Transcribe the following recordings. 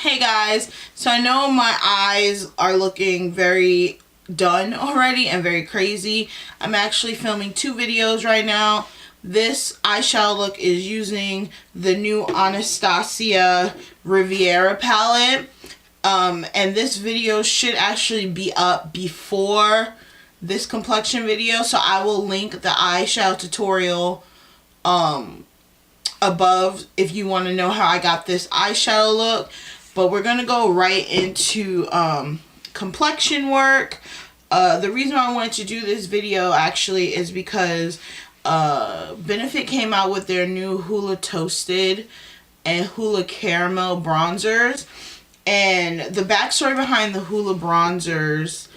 Hey guys, so I know my eyes are looking very done already and very crazy. I'm actually filming two videos right now. This eyeshadow look is using the new Anastasia Riviera palette. And this video should actually be up before this complexion video, so I will link the eyeshadow tutorial above if you want to know how I got this eyeshadow look. But we're gonna go right into complexion work. The reason why I wanted to do this video actually is because Benefit came out with their new Hoola Toasted and Hoola Caramel bronzers. And the backstory behind the Hoola bronzers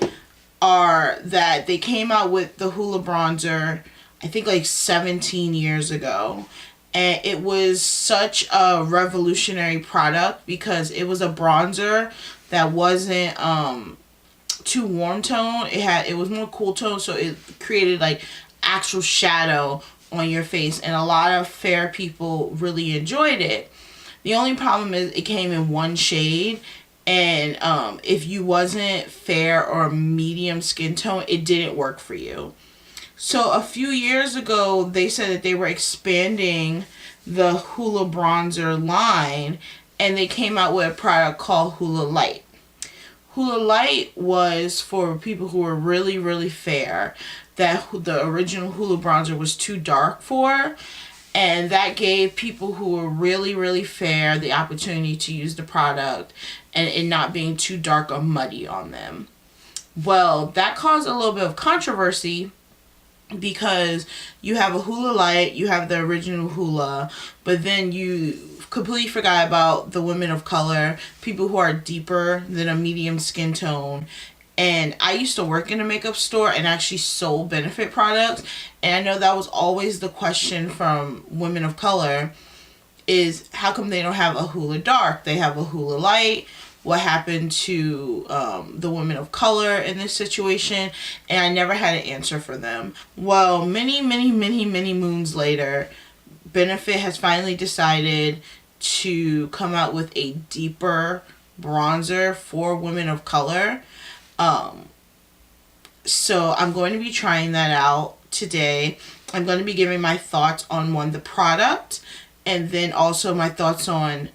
are that they came out with the Hoola bronzer, I think like 17 years ago. And it was such a revolutionary product because it was a bronzer that wasn't too warm tone. It was more cool tone, so it created like actual shadow on your face, and a lot of fair people really enjoyed it. The only problem is it came in one shade, and if you wasn't fair or medium skin tone, it didn't work for you. So a few years ago, they said that they were expanding the Hoola bronzer line, and they came out with a product called Hoola Light. Hoola Light was for people who were really, really fair, that the original Hoola bronzer was too dark for, and that gave people who were really, really fair the opportunity to use the product and it not being too dark or muddy on them. Well, that caused a little bit of controversy because you have a Hoola Light, you have the original Hoola, but then you completely forgot about the women of color, people who are deeper than a medium skin tone. And I used to work in a makeup store and actually sold Benefit products, and I know that was always the question from women of color, is how come they don't have a Hoola Dark? They have a Hoola Light. What happened to the women of color in this situation? And I never had an answer for them. Well, many moons later, Benefit has finally decided to come out with a deeper bronzer for women of color. So I'm going to be trying that out today. I'm going to be giving my thoughts on the product, and then also my thoughts on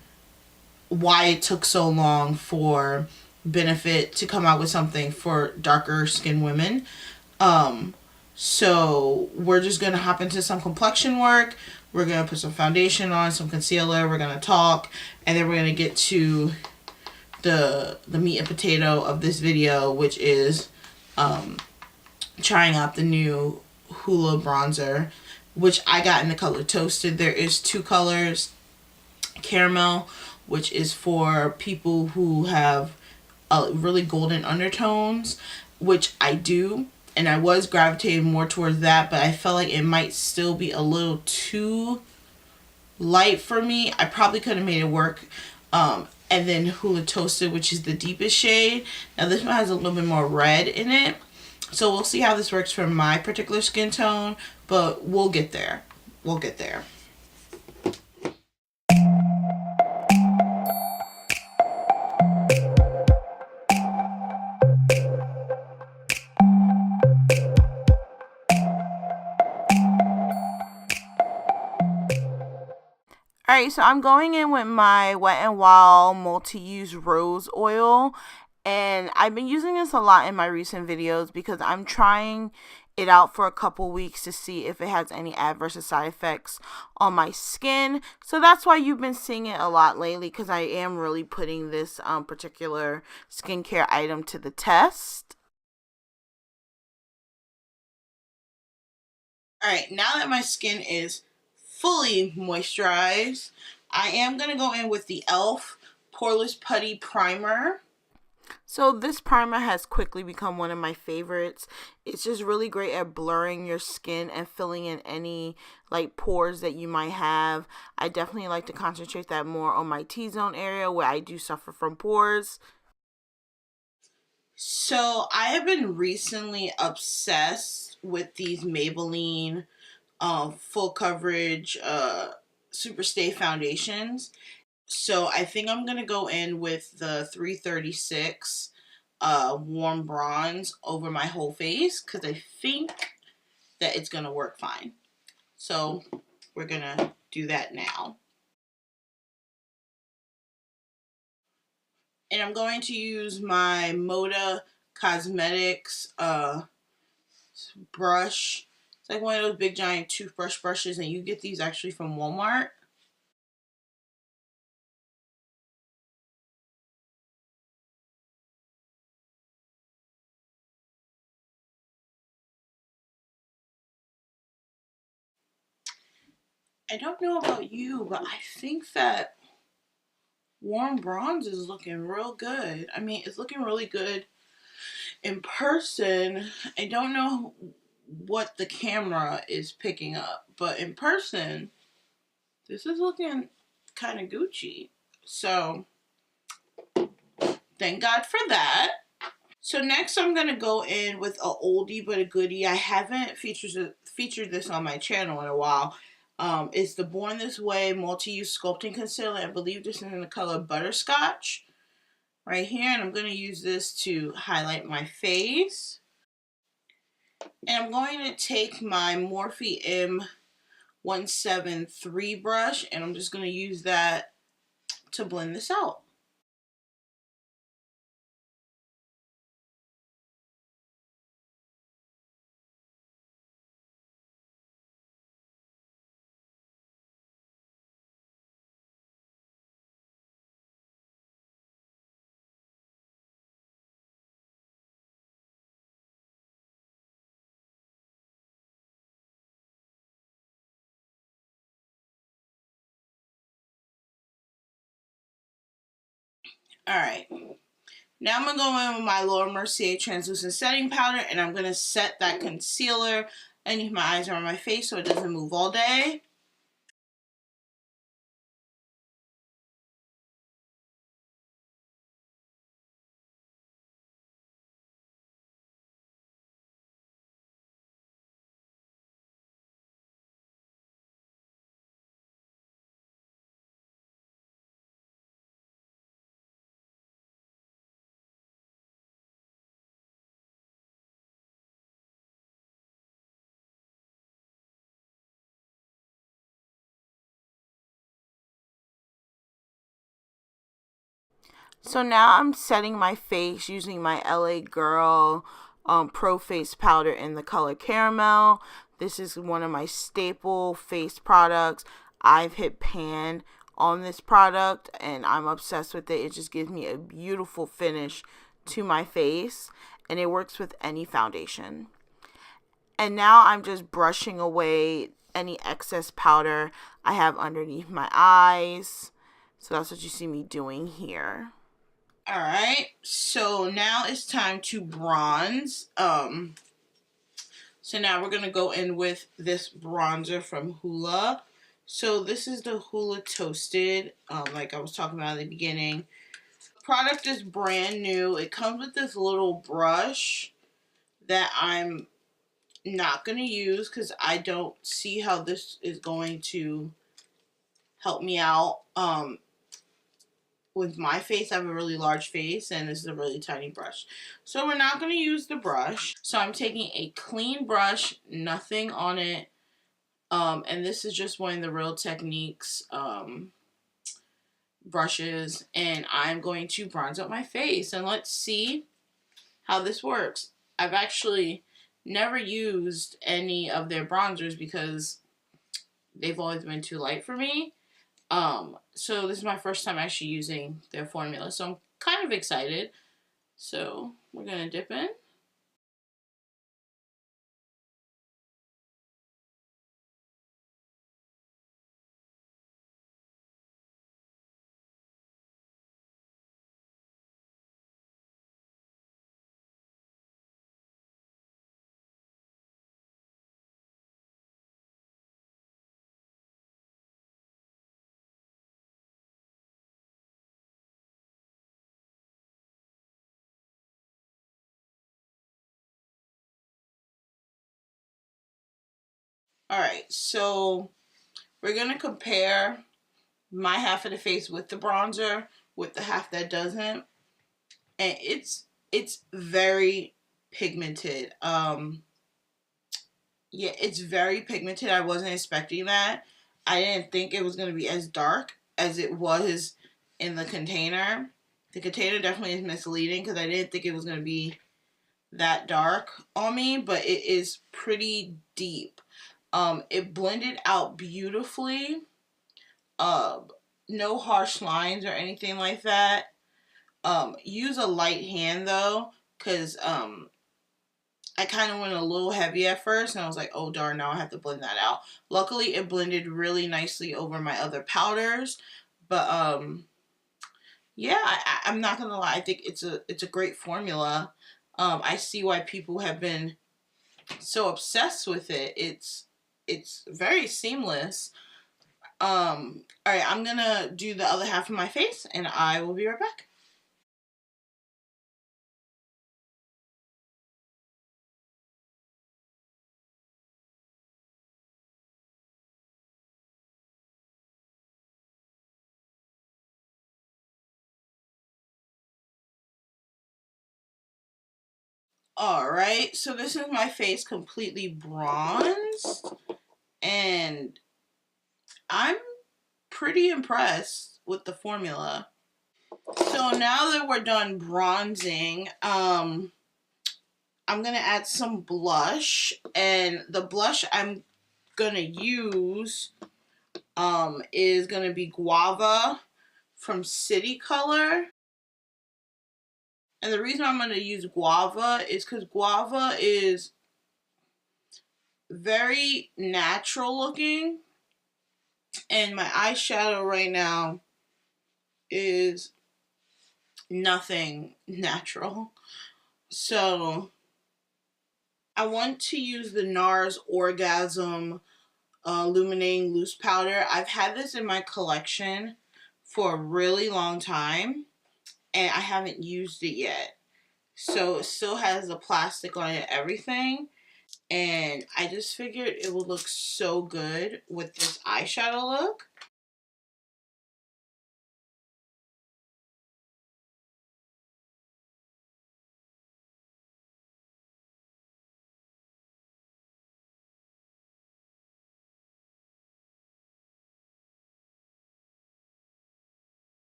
why it took so long for Benefit to come out with something for darker skinned women. So we're just going to hop into some complexion work. We're going to put some foundation on, some concealer. We're going to talk, and then we're going to get to the meat and potato of this video, which is trying out the new Hoola bronzer, which I got in the color Toasted. There is two colors. Caramel, which is for people who have really golden undertones, which I do, and I was gravitating more towards that, but I felt like it might still be a little too light for me. I probably could have made it work. And then Hoola Toasted, which is the deepest shade. Now this one has a little bit more red in it, so we'll see how this works for my particular skin tone, but we'll get there. We'll get there. Alright, so I'm going in with my Wet n Wild multi-use rose oil, and I've been using this a lot in my recent videos because I'm trying it out for a couple weeks to see if it has any adverse side effects on my skin. So that's why you've been seeing it a lot lately, because I am really putting this particular skincare item to the test. Alright, now that my skin is fully moisturized, I am going to go in with the e.l.f. Poreless Putty Primer. So this primer has quickly become one of my favorites. It's just really great at blurring your skin and filling in any like pores that you might have. I definitely like to concentrate that more on my T-zone area where I do suffer from pores. So I have been recently obsessed with these Maybelline full coverage super stay foundations, So I think I'm going to go in with the 336 warm bronze over my whole face because I think that it's going to work fine. So we're going to do that now. And I'm going to use my Moda Cosmetics brush. It's like one of those big giant toothbrush brushes, and you get these actually from Walmart. I don't know about you, but I think that warm bronze is looking real good. I mean, it's looking really good in person. I don't know what the camera is picking up, but in person, this is looking kind of Gucci. So, thank God for that. So next I'm going to go in with a oldie but a goodie. I haven't featured this on my channel in a while. It's the Born This Way Multi-Use Sculpting Concealer. I believe this is in the color Butterscotch right here. And I'm going to use this to highlight my face. And I'm going to take my Morphe M173 brush and I'm just going to use that to blend this out. Alright, now I'm going to go in with my Laura Mercier translucent setting powder and I'm going to set that concealer underneath my eyes around my face so it doesn't move all day. So now I'm setting my face using my LA Girl Pro Face Powder in the color Caramel. This is one of my staple face products. I've hit pan on this product and I'm obsessed with it. It just gives me a beautiful finish to my face and it works with any foundation. And now I'm just brushing away any excess powder I have underneath my eyes. So that's what you see me doing here. Alright, so now it's time to bronze. So now we're going to go in with this bronzer from Hoola. So this is the Hoola Toasted, like I was talking about at the beginning. Product is brand new. It comes with this little brush that I'm not going to use because I don't see how this is going to help me out. With my face, I have a really large face and this is a really tiny brush. So we're not going to use the brush. So I'm taking a clean brush, nothing on it. And this is just one of the Real Techniques brushes. And I'm going to bronze up my face. And let's see how this works. I've actually never used any of their bronzers because they've always been too light for me. So this is my first time actually using their formula. So I'm kind of excited. So we're going to dip in. Alright, so we're going to compare my half of the face with the bronzer with the half that doesn't, and it's very pigmented. Yeah, it's very pigmented. I wasn't expecting that. I didn't think it was going to be as dark as it was in the container. The container definitely is misleading because I didn't think it was going to be that dark on me, but it is pretty deep. It blended out beautifully. No harsh lines or anything like that. Use a light hand though, because I kind of went a little heavy at first, and I was like, oh darn, now I have to blend that out. Luckily, it blended really nicely over my other powders, but yeah, I'm not gonna lie, I think it's a great formula. I see why people have been so obsessed with it. It's very seamless. All right, I'm gonna do the other half of my face, and I will be right back. Alright, so this is my face completely bronzed, and I'm pretty impressed with the formula. So now that we're done bronzing, I'm going to add some blush, and the blush I'm going to use is going to be Guava from City Color. And the reason I'm going to use Guava is because Guava is very natural looking, and my eyeshadow right now is nothing natural. So I want to use the NARS Orgasm Illuminating Loose Powder. I've had this in my collection for a really long time, and I haven't used it yet. So it still has the plastic on it and everything. And I just figured it would look so good with this eyeshadow look.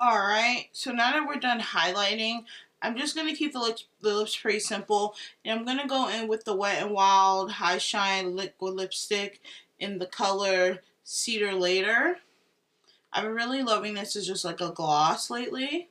Alright, so now that we're done highlighting, I'm just going to keep the lips pretty simple. And I'm going to go in with the Wet n Wild High Shine Liquid Lipstick in the color Cedar Later. I've been really loving this as just like a gloss lately.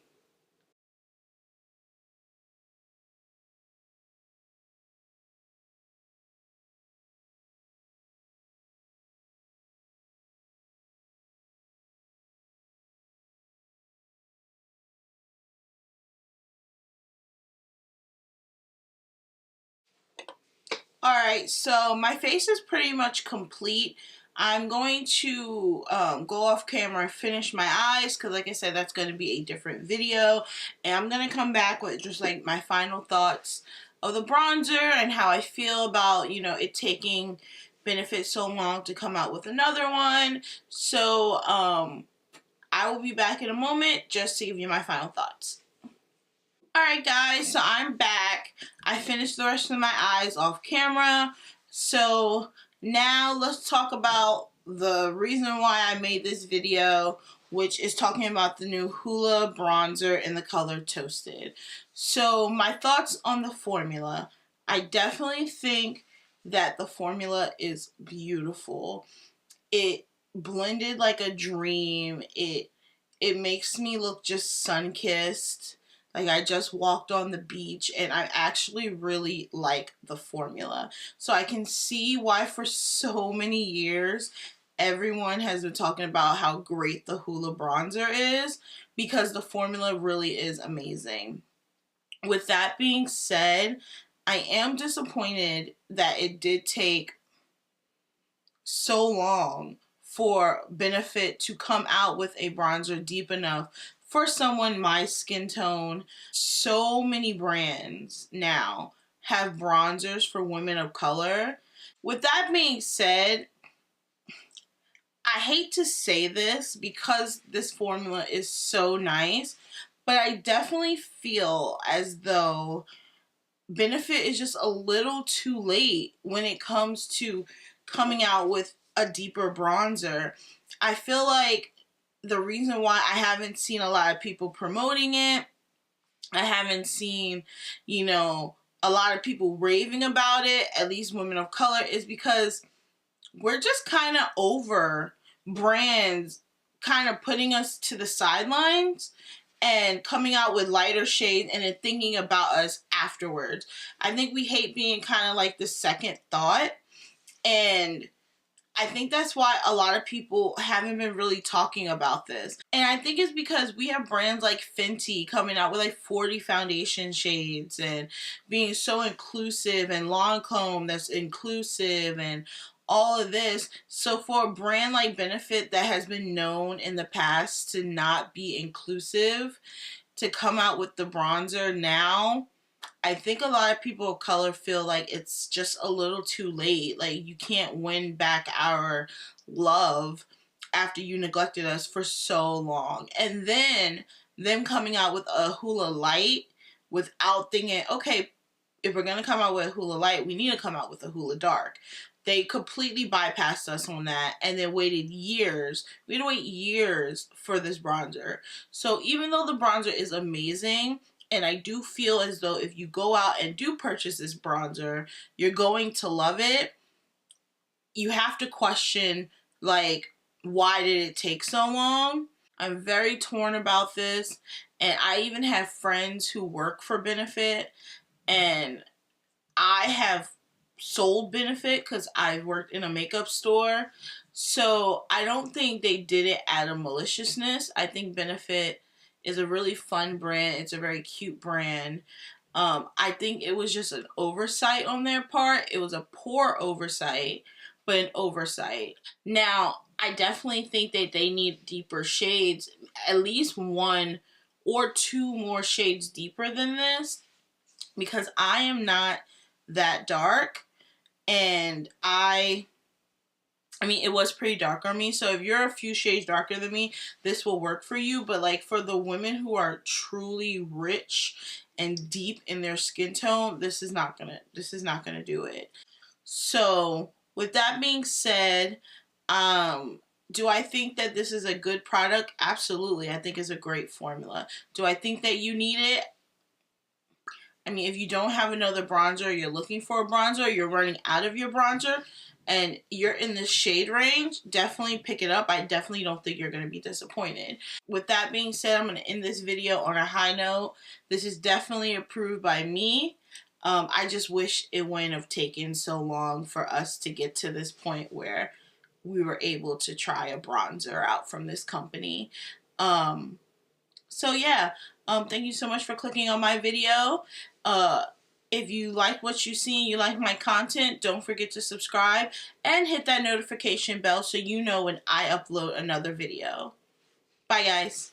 Alright, so my face is pretty much complete. I'm going to go off camera and finish my eyes because like I said, that's going to be a different video. And I'm going to come back with just like my final thoughts of the bronzer and how I feel about, you know, it taking Benefit so long to come out with another one. So I will be back in a moment just to give you my final thoughts. Alright guys, so I'm back. I finished the rest of my eyes off camera. So now let's talk about the reason why I made this video, which is talking about the new Hoola Bronzer in the color Toasted. So my thoughts on the formula. I definitely think that the formula is beautiful. It blended like a dream. It makes me look just sun-kissed. Like I just walked on the beach, and I actually really like the formula. So I can see why for so many years everyone has been talking about how great the Hoola Bronzer is because the formula really is amazing. With that being said, I am disappointed that it did take so long for Benefit to come out with a bronzer deep enough for someone my skin tone. So many brands now have bronzers for women of color. With that being said, I hate to say this because this formula is so nice, but I definitely feel as though Benefit is just a little too late when it comes to coming out with a deeper bronzer. I feel like the reason why I haven't seen a lot of people promoting it, I haven't seen, you know, a lot of people raving about it, at least women of color, is because we're just kind of over brands kind of putting us to the sidelines and coming out with lighter shades and then thinking about us afterwards. I think we hate being kind of like the second thought, and I think that's why a lot of people haven't been really talking about this. And I think it's because we have brands like Fenty coming out with like 40 foundation shades and being so inclusive, and Lancome that's inclusive, and all of this. So for a brand like Benefit that has been known in the past to not be inclusive, to come out with the bronzer now, I think a lot of people of color feel like it's just a little too late. Like, you can't win back our love after you neglected us for so long. And then them coming out with a Hoola Light without thinking, okay, if we're going to come out with a Hoola Light, we need to come out with a Hoola Dark. They completely bypassed us on that and then waited years. We had to wait years for this bronzer. So even though the bronzer is amazing, and I do feel as though if you go out and do purchase this bronzer, you're going to love it, you have to question, like, why did it take so long? I'm very torn about this, and I even have friends who work for Benefit, and I have sold Benefit because I worked in a makeup store. So I don't think they did it out of maliciousness. I think Benefit is a really fun brand. It's a very cute brand. I think it was just an oversight on their part. It was a poor oversight, but an oversight. Now, I definitely think that they need deeper shades, at least 1 or 2 more shades deeper than this, because I am not that dark, and I mean, it was pretty dark on me, so if you're a few shades darker than me, this will work for you. But like for the women who are truly rich and deep in their skin tone, this is not gonna do it. So with that being said, do I think that this is a good product? Absolutely. I think it's a great formula. Do I think that you need it? I mean, if you don't have another bronzer, you're looking for a bronzer, you're running out of your bronzer, and you're in this shade range, definitely pick it up. I definitely don't think you're going to be disappointed. With that being said, I'm going to end this video on a high note. This is definitely approved by me. I just wish it wouldn't have taken so long for us to get to this point where we were able to try a bronzer out from this company. So yeah, thank you so much for clicking on my video. If you like what you see, you like my content, don't forget to subscribe and hit that notification bell so you know when I upload another video. Bye guys.